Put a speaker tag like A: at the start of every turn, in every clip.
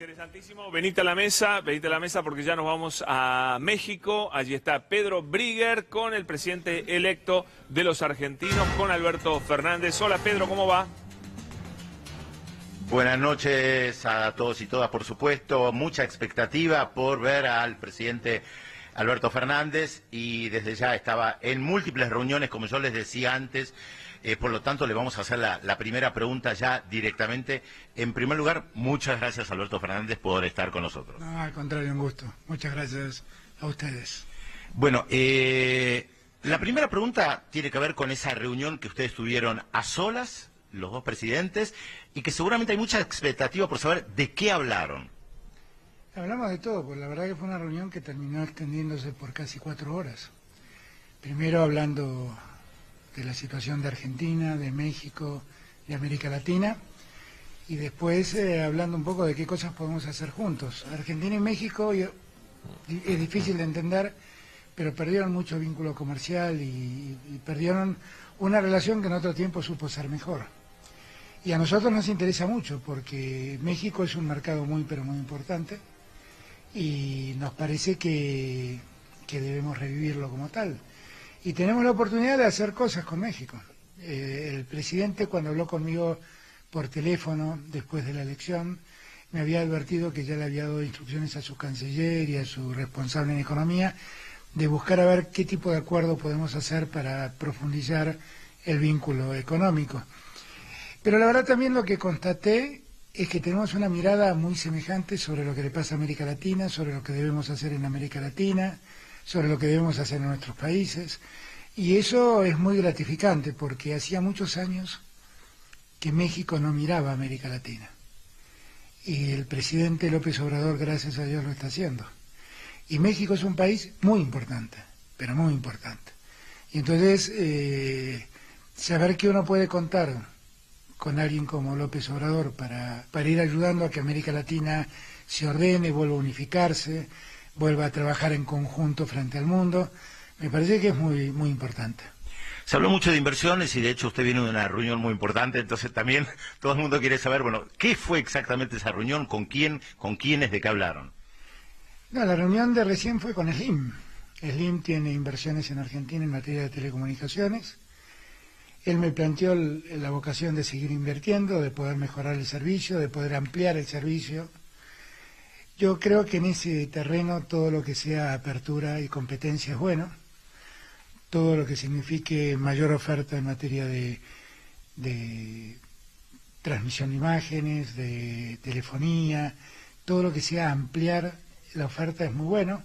A: Interesantísimo, venite a la mesa porque ya nos vamos a México. Allí está Pedro Brigger con el presidente electo de los argentinos, con Alberto Fernández. Hola Pedro, ¿cómo va?
B: Buenas noches a todos y todas, por supuesto. Mucha expectativa por ver al presidente Alberto Fernández y desde ya estaba en múltiples reuniones, como yo les decía antes. Por lo tanto, le vamos a hacer la primera pregunta ya directamente. En primer lugar, muchas gracias, Alberto Fernández, por estar con nosotros.
C: No, al contrario, un gusto. Muchas gracias a ustedes.
B: Bueno, la primera pregunta tiene que ver con esa reunión que ustedes tuvieron a solas, los dos presidentes, y que seguramente hay mucha expectativa por saber de qué hablaron.
C: Hablamos de todo, pues la verdad que fue una reunión que terminó extendiéndose por casi 4 horas. Primero hablando de la situación de Argentina, de México, de América Latina, y después hablando un poco de qué cosas podemos hacer juntos. Argentina y México es difícil de entender, pero perdieron mucho vínculo comercial y perdieron una relación que en otro tiempo supo ser mejor. Y a nosotros nos interesa mucho porque México es un mercado muy pero muy importante y nos parece que debemos revivirlo como tal. Y tenemos la oportunidad de hacer cosas con México. El presidente, cuando habló conmigo por teléfono después de la elección, me había advertido que ya le había dado instrucciones a su canciller y a su responsable en economía de buscar a ver qué tipo de acuerdo podemos hacer para profundizar el vínculo económico. Pero la verdad también lo que constaté es que tenemos una mirada muy semejante sobre lo que le pasa a América Latina, sobre lo que debemos hacer en América Latina, sobre lo que debemos hacer en nuestros países, y eso es muy gratificante porque hacía muchos años que México no miraba a América Latina, y el presidente López Obrador, gracias a Dios, lo está haciendo, y México es un país muy importante, pero muy importante, y entonces saber que uno puede contar con alguien como López Obrador para ir ayudando a que América Latina se ordene, vuelva a unificarse, vuelva a trabajar en conjunto frente al mundo, me parece que es muy, muy importante.
B: Se habló mucho de inversiones y de hecho usted viene de una reunión muy importante, entonces también todo el mundo quiere saber, bueno, ¿qué fue exactamente esa reunión? ¿Con quién? ¿Con quiénes? ¿De qué hablaron?
C: No, la reunión de recién fue con Slim. Slim tiene inversiones en Argentina en materia de telecomunicaciones. Él me planteó la vocación de seguir invirtiendo, de poder mejorar el servicio, de poder ampliar el servicio. Yo creo que en ese terreno todo lo que sea apertura y competencia es bueno, todo lo que signifique mayor oferta en materia de transmisión de imágenes, de telefonía, todo lo que sea ampliar la oferta es muy bueno.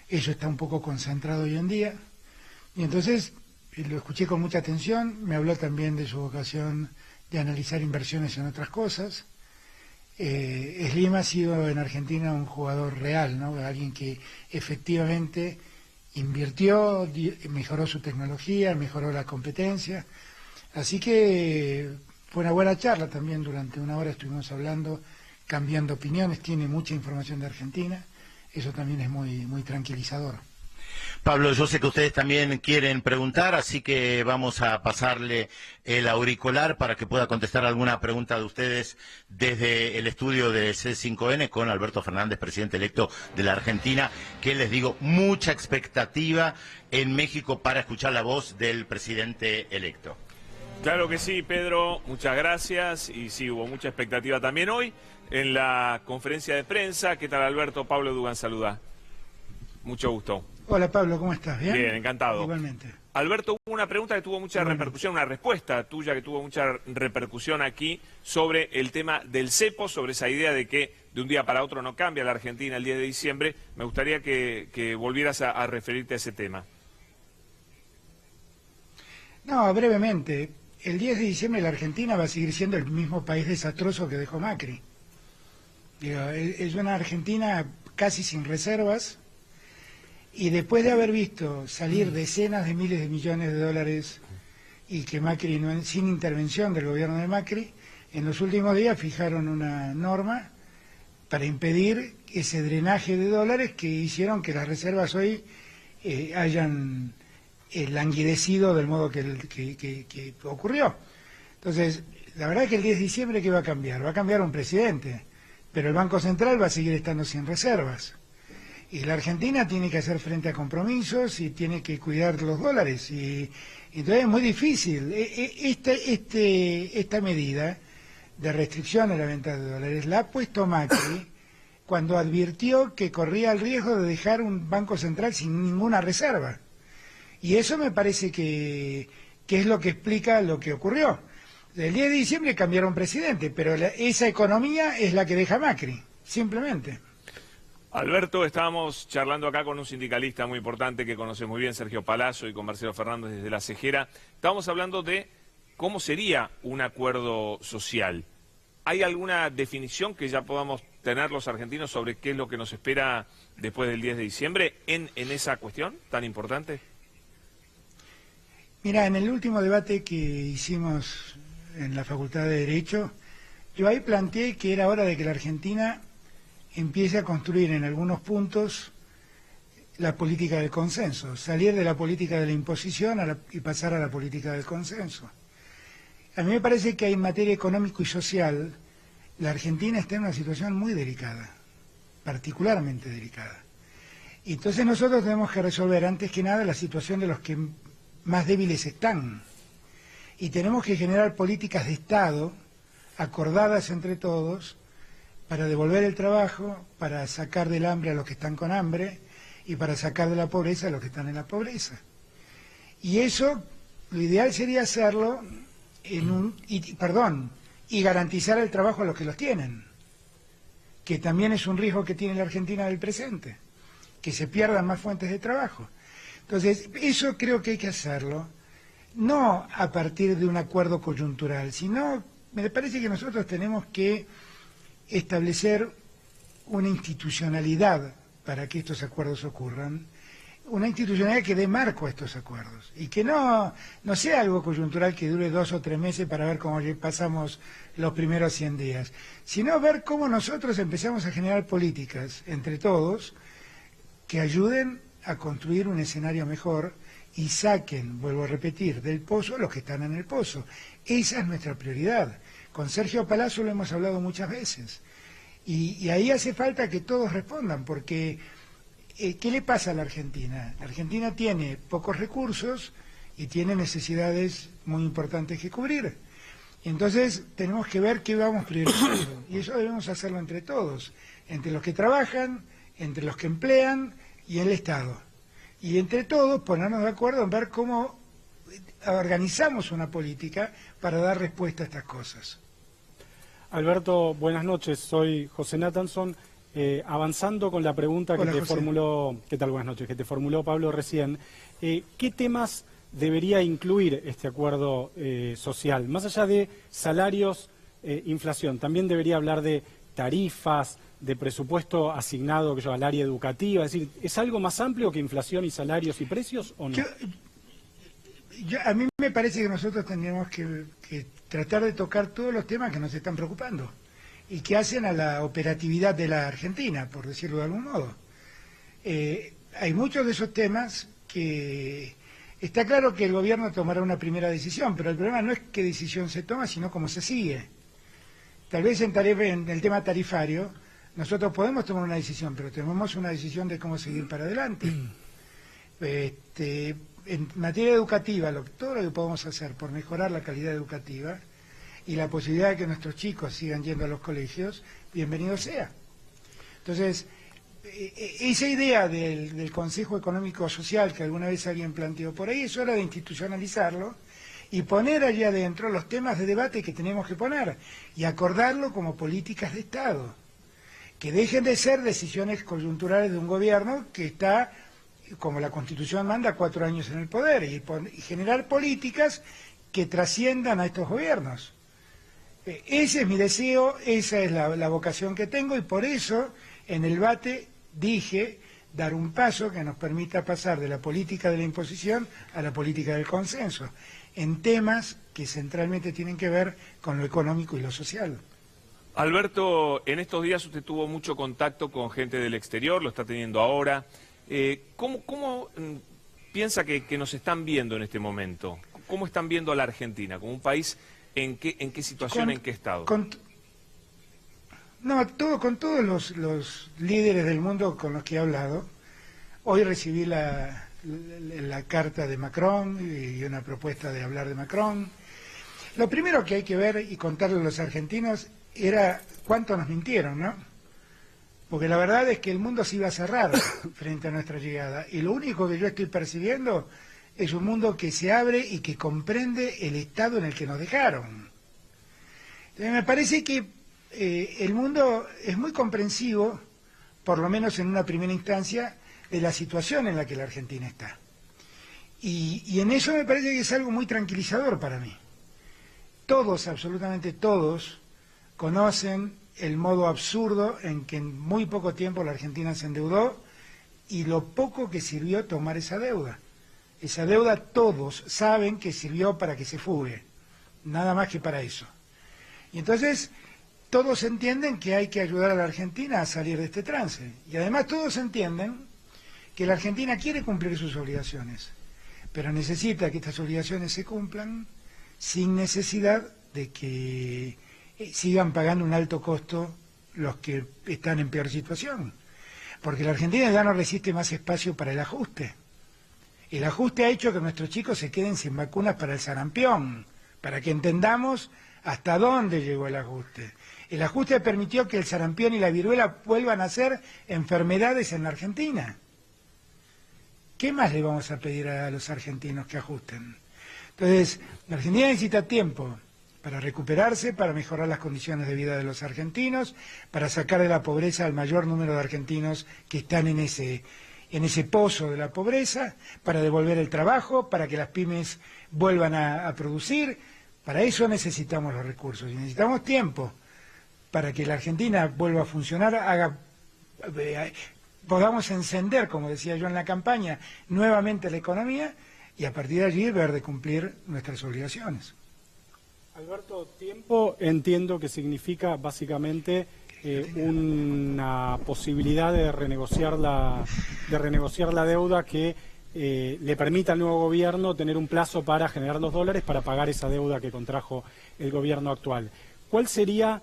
C: Eso está un poco concentrado hoy en día, y entonces lo escuché con mucha atención. Me habló también de su vocación de analizar inversiones en otras cosas. Slim ha sido en Argentina un jugador real, ¿no? Alguien que efectivamente invirtió, mejoró su tecnología, mejoró la competencia. Así que fue una buena charla también. Durante 1 hora estuvimos hablando, cambiando opiniones. Tiene mucha información de Argentina. Eso también es muy, muy tranquilizador.
B: Pablo, yo sé que ustedes también quieren preguntar, así que vamos a pasarle el auricular para que pueda contestar alguna pregunta de ustedes desde el estudio de C5N con Alberto Fernández, presidente electo de la Argentina, que les digo, mucha expectativa en México para escuchar la voz del presidente electo.
A: Claro que sí, Pedro, muchas gracias. Y sí, hubo mucha expectativa también hoy en la conferencia de prensa. ¿Qué tal, Alberto? Pablo Dugan saluda. Mucho gusto.
C: Hola Pablo, ¿cómo estás? ¿Bien?
A: Bien, encantado.
C: Igualmente.
A: Alberto, hubo una pregunta que tuvo mucha repercusión, una respuesta tuya que tuvo mucha repercusión aquí sobre el tema del cepo, sobre esa idea de que de un día para otro no cambia la Argentina el 10 de diciembre. Me gustaría que volvieras a referirte a ese tema.
C: No, brevemente. El 10 de diciembre la Argentina va a seguir siendo el mismo país desastroso que dejó Macri. Es una Argentina casi sin reservas, y después de haber visto salir decenas de miles de millones de dólares y que Macri, sin intervención del gobierno de Macri, en los últimos días fijaron una norma para impedir ese drenaje de dólares que hicieron que las reservas hoy hayan languidecido del modo que ocurrió. Entonces, la verdad es que el 10 de diciembre, ¿qué va a cambiar? Va a cambiar un presidente, pero el Banco Central va a seguir estando sin reservas. Y la Argentina tiene que hacer frente a compromisos y tiene que cuidar los dólares. Y entonces es muy difícil. Esta medida de restricción a la venta de dólares la ha puesto Macri cuando advirtió que corría el riesgo de dejar un Banco Central sin ninguna reserva. Y eso me parece que es lo que explica lo que ocurrió. El 10 de diciembre cambiaron presidente, pero esa economía es la que deja Macri, simplemente.
A: Alberto, estábamos charlando acá con un sindicalista muy importante que conoce muy bien, Sergio Palazzo, y con Marcelo Fernández desde La Cejera. Estábamos hablando de cómo sería un acuerdo social. ¿Hay alguna definición que ya podamos tener los argentinos sobre qué es lo que nos espera después del 10 de diciembre en esa cuestión tan importante?
C: Mira, en el último debate que hicimos en la Facultad de Derecho, yo ahí planteé que era hora de que la Argentina empiece a construir en algunos puntos la política del consenso, salir de la política de la imposición y pasar a la política del consenso. A mí me parece que en materia económico y social la Argentina está en una situación muy delicada, particularmente delicada. Y entonces nosotros tenemos que resolver antes que nada la situación de los que más débiles están. Y tenemos que generar políticas de Estado acordadas entre todos para devolver el trabajo, para sacar del hambre a los que están con hambre y para sacar de la pobreza a los que están en la pobreza. Y eso, lo ideal sería hacerlo y garantizar el trabajo a los que los tienen, que también es un riesgo que tiene la Argentina del presente, que se pierdan más fuentes de trabajo. Entonces, eso creo que hay que hacerlo, no a partir de un acuerdo coyuntural, sino, me parece que nosotros tenemos que establecer una institucionalidad para que estos acuerdos ocurran, una institucionalidad que dé marco a estos acuerdos y que no sea algo coyuntural que dure 2 o 3 meses para ver cómo pasamos los primeros 100 días, sino ver cómo nosotros empezamos a generar políticas entre todos que ayuden a construir un escenario mejor y saquen, vuelvo a repetir, del pozo a los que están en el pozo. Esa es nuestra prioridad. Con Sergio Palazzo lo hemos hablado muchas veces. Y ahí hace falta que todos respondan, porque ¿qué le pasa a la Argentina? La Argentina tiene pocos recursos y tiene necesidades muy importantes que cubrir. Entonces tenemos que ver qué vamos priorizando. Y eso debemos hacerlo entre todos, entre los que trabajan, entre los que emplean y el Estado. Y entre todos ponernos de acuerdo en ver cómo organizamos una política para dar respuesta a estas cosas.
D: Alberto, buenas noches. Soy José Nathanson. Avanzando con la pregunta que te formuló, ¿qué tal? Buenas noches, que te formuló Pablo recién. ¿Qué temas debería incluir este acuerdo social? Más allá de salarios, inflación, también debería hablar de tarifas, de presupuesto asignado al área educativa. Es decir, ¿es algo más amplio que inflación y salarios y precios o no?
C: A mí me parece que nosotros tendríamos que tratar de tocar todos los temas que nos están preocupando y que hacen a la operatividad de la Argentina, por decirlo de algún modo. Hay muchos de esos temas que está claro que el gobierno tomará una primera decisión, pero el problema no es qué decisión se toma, sino cómo se sigue. Tal vez en el tema tarifario nosotros podemos tomar una decisión, pero tomamos una decisión de cómo seguir para adelante. En materia educativa, todo lo que podemos hacer por mejorar la calidad educativa y la posibilidad de que nuestros chicos sigan yendo a los colegios, bienvenido sea. Entonces, esa idea del Consejo Económico Social que alguna vez alguien planteó por ahí, es hora de institucionalizarlo y poner allí adentro los temas de debate que tenemos que poner y acordarlo como políticas de Estado, que dejen de ser decisiones coyunturales de un gobierno que está, como la Constitución manda, 4 años en el poder, y generar políticas que trasciendan a estos gobiernos. Ese es mi deseo, esa es la vocación que tengo, y por eso en el debate dije dar un paso que nos permita pasar de la política de la imposición a la política del consenso, en temas que centralmente tienen que ver con lo económico y lo social.
A: Alberto, en estos días usted tuvo mucho contacto con gente del exterior, lo está teniendo ahora. ¿Cómo piensa que nos están viendo en este momento? ¿Cómo están viendo a la Argentina? ¿Como un país en qué situación, en qué estado?
C: No, con todos los líderes del mundo con los que he hablado. Hoy recibí la carta de Macron y una propuesta de hablar de Macron. Lo primero que hay que ver y contarle a los argentinos era cuánto nos mintieron, ¿no? Porque la verdad es que el mundo se iba a cerrar frente a nuestra llegada. Y lo único que yo estoy percibiendo es un mundo que se abre y que comprende el estado en el que nos dejaron. Entonces, me parece que el mundo es muy comprensivo, por lo menos en una primera instancia, de la situación en la que la Argentina está. Y en eso me parece que es algo muy tranquilizador para mí. Todos, absolutamente todos, conocen el modo absurdo en que en muy poco tiempo la Argentina se endeudó y lo poco que sirvió tomar esa deuda. Esa deuda todos saben que sirvió para que se fugue, nada más que para eso. Y entonces todos entienden que hay que ayudar a la Argentina a salir de este trance. Y además todos entienden que la Argentina quiere cumplir sus obligaciones, pero necesita que estas obligaciones se cumplan sin necesidad de que sigan pagando un alto costo los que están en peor situación. Porque la Argentina ya no resiste más espacio para el ajuste. El ajuste ha hecho que nuestros chicos se queden sin vacunas para el sarampión, para que entendamos hasta dónde llegó el ajuste. El ajuste permitió que el sarampión y la viruela vuelvan a ser enfermedades en la Argentina. ¿Qué más le vamos a pedir a los argentinos que ajusten? Entonces, la Argentina necesita tiempo para recuperarse, para mejorar las condiciones de vida de los argentinos, para sacar de la pobreza al mayor número de argentinos que están en ese pozo de la pobreza, para devolver el trabajo, para que las pymes vuelvan a producir. Para eso necesitamos los recursos y necesitamos tiempo para que la Argentina vuelva a funcionar, podamos encender, como decía yo en la campaña, nuevamente la economía y a partir de allí ver de cumplir nuestras obligaciones.
D: Alberto, tiempo entiendo que significa básicamente una posibilidad de renegociar la deuda que le permita al nuevo gobierno tener un plazo para generar los dólares para pagar esa deuda que contrajo el gobierno actual. ¿Cuál sería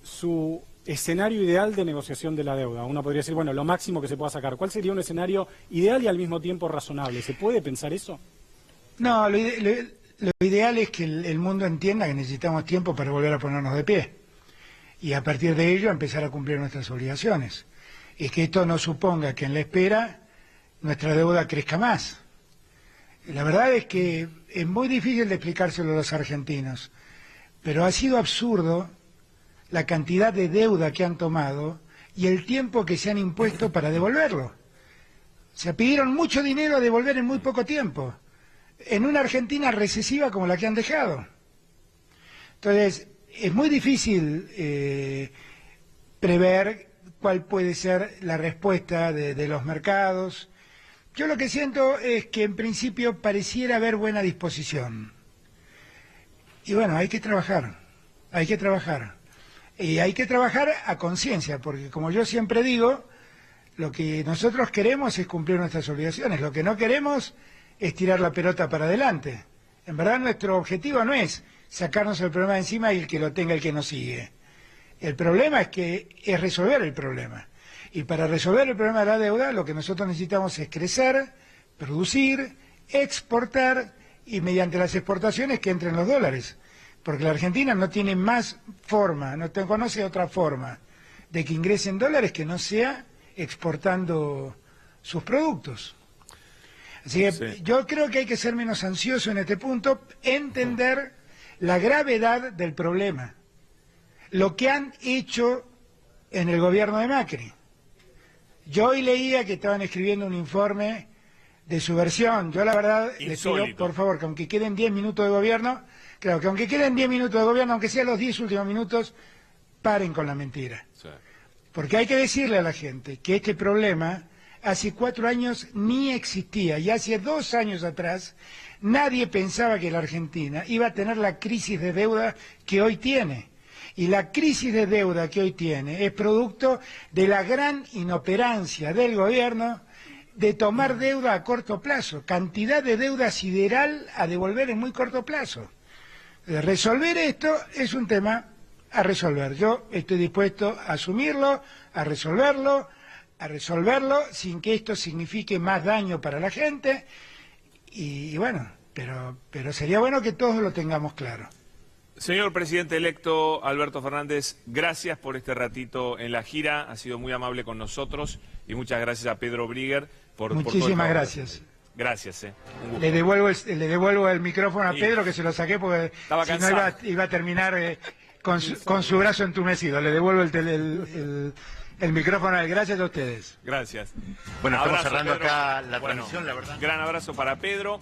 D: su escenario ideal de negociación de la deuda? Uno podría decir, bueno, lo máximo que se pueda sacar. ¿Cuál sería un escenario ideal y al mismo tiempo razonable? ¿Se puede pensar eso?
C: No, lo ideal es que el mundo entienda que necesitamos tiempo para volver a ponernos de pie y a partir de ello empezar a cumplir nuestras obligaciones. Y que esto no suponga que en la espera nuestra deuda crezca más. La verdad es que es muy difícil de explicárselo a los argentinos, pero ha sido absurdo la cantidad de deuda que han tomado y el tiempo que se han impuesto para devolverlo. Se pidieron mucho dinero a devolver en muy poco tiempo, en una Argentina recesiva como la que han dejado. Entonces, es muy difícil prever cuál puede ser la respuesta de los mercados. Yo lo que siento es que en principio pareciera haber buena disposición. Y bueno, hay que trabajar. Y hay que trabajar a conciencia, porque como yo siempre digo, lo que nosotros queremos es cumplir nuestras obligaciones. Lo que no queremos es tirar la pelota para adelante. En verdad nuestro objetivo no es sacarnos el problema de encima y el que lo tenga el que nos sigue. El problema es resolver el problema. Y para resolver el problema de la deuda, lo que nosotros necesitamos es crecer, producir, exportar y mediante las exportaciones que entren los dólares. Porque la Argentina no tiene más forma, no conoce otra forma de que ingresen dólares que no sea exportando sus productos. Así que sí, yo creo que hay que ser menos ansioso en este punto, entender la gravedad del problema, lo que han hecho en el gobierno de Macri. Yo hoy leía que estaban escribiendo un informe de subversión. Yo la verdad les pido, por favor, que aunque queden 10 minutos de gobierno, claro, que aunque queden 10 minutos de gobierno, aunque sean los 10 últimos minutos, paren con la mentira. Sí. Porque hay que decirle a la gente que este problema hace 4 años ni existía, y hace 2 años atrás nadie pensaba que la Argentina iba a tener la crisis de deuda que hoy tiene. Y la crisis de deuda que hoy tiene es producto de la gran inoperancia del gobierno de tomar deuda a corto plazo, cantidad de deuda sideral a devolver en muy corto plazo. Resolver esto es un tema a resolver. Yo estoy dispuesto a asumirlo, a resolverlo sin que esto signifique más daño para la gente. Y bueno, pero sería bueno que todos lo tengamos claro.
A: Señor presidente electo Alberto Fernández, gracias por este ratito en la gira, ha sido muy amable con nosotros y muchas gracias a Pedro Brigger por
C: Muchísimas gracias.
A: Gracias. Un gusto.
C: Le devuelvo el micrófono a Pedro, que se lo saqué porque si no iba a terminar con su brazo entumecido. Le devuelvo el micrófono a él. Gracias a ustedes.
A: Gracias.
B: Bueno,
A: Abrazo,
B: estamos cerrando
A: Pedro.
B: acá la transmisión, la verdad.
A: Gran abrazo para Pedro.